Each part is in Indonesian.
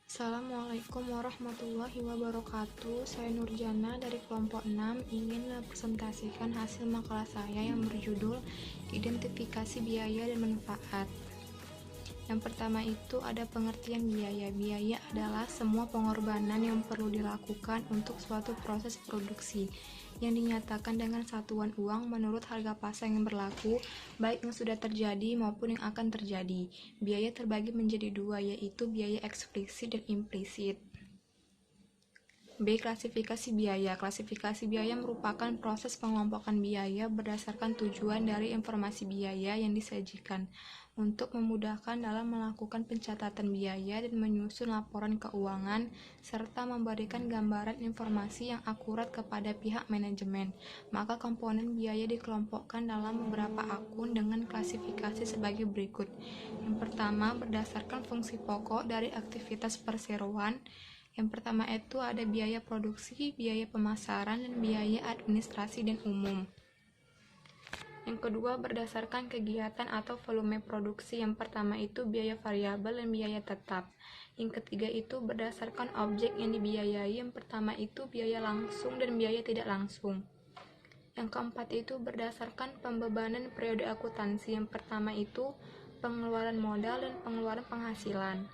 Assalamualaikum warahmatullahi wabarakatuh. Saya Nurjana dari kelompok 6 ingin mempresentasikan hasil makalah saya yang berjudul Identifikasi Biaya dan Manfaat. Yang pertama itu ada pengertian biaya. Biaya adalah semua pengorbanan yang perlu dilakukan untuk suatu proses produksi yang dinyatakan dengan satuan uang menurut harga pasar yang berlaku, baik yang sudah terjadi maupun yang akan terjadi. Biaya terbagi menjadi dua, yaitu biaya eksplisit dan implisit. B. Klasifikasi biaya. Klasifikasi biaya merupakan proses pengelompokan biaya berdasarkan tujuan dari informasi biaya yang disajikan untuk memudahkan dalam melakukan pencatatan biaya dan menyusun laporan keuangan serta memberikan gambaran informasi yang akurat kepada pihak manajemen. Maka komponen biaya dikelompokkan dalam beberapa akun dengan klasifikasi sebagai berikut. Yang pertama, berdasarkan fungsi pokok dari aktivitas perseroan. Yang pertama itu ada biaya produksi, biaya pemasaran, dan biaya administrasi dan umum. Yang kedua, berdasarkan kegiatan atau volume produksi. Yang pertama itu biaya variabel dan biaya tetap. Yang ketiga itu berdasarkan objek yang dibiayai. Yang pertama itu biaya langsung dan biaya tidak langsung. Yang keempat itu berdasarkan pembebanan periode akuntansi. Yang pertama itu pengeluaran modal dan pengeluaran penghasilan.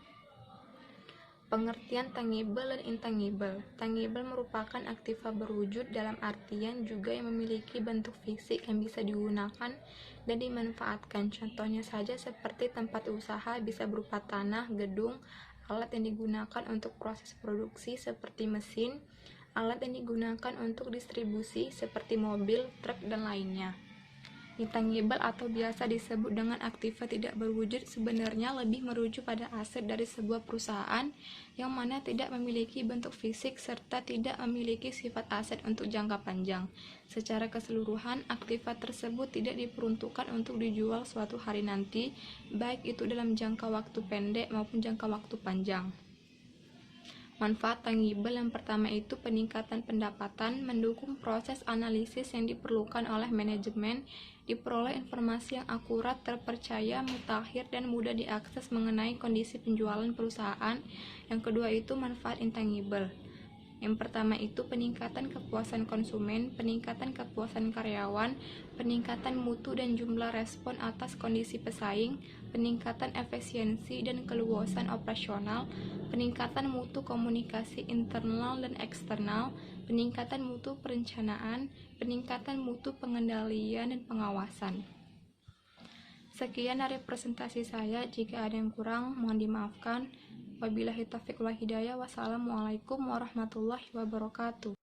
Pengertian tangible dan intangible. Tangible merupakan aktiva berwujud dalam artian juga yang memiliki bentuk fisik yang bisa digunakan dan dimanfaatkan. Contohnya saja seperti tempat usaha bisa berupa tanah, gedung, alat yang digunakan untuk proses produksi seperti mesin, alat yang digunakan untuk distribusi seperti mobil, truk, dan lainnya. Intangible atau biasa disebut dengan aktiva tidak berwujud sebenarnya lebih merujuk pada aset dari sebuah perusahaan yang mana tidak memiliki bentuk fisik serta tidak memiliki sifat aset untuk jangka panjang. Secara keseluruhan, aktiva tersebut tidak diperuntukkan untuk dijual suatu hari nanti, baik itu dalam jangka waktu pendek maupun jangka waktu panjang. Manfaat tangible yang pertama itu peningkatan pendapatan, mendukung proses analisis yang diperlukan oleh manajemen, diperoleh informasi yang akurat, terpercaya, mutakhir, dan mudah diakses mengenai kondisi penjualan perusahaan. Yang kedua itu manfaat intangible. Yang pertama itu peningkatan kepuasan konsumen, peningkatan kepuasan karyawan, peningkatan mutu dan jumlah respon atas kondisi pesaing, peningkatan efisiensi dan keluasan operasional, peningkatan mutu komunikasi internal dan eksternal, peningkatan mutu perencanaan, peningkatan mutu pengendalian dan pengawasan. Sekian dari presentasi saya, jika ada yang kurang mohon dimaafkan. Wabillahi taufiq wal hidayah. Wassalamualaikum warahmatullahi wabarakatuh.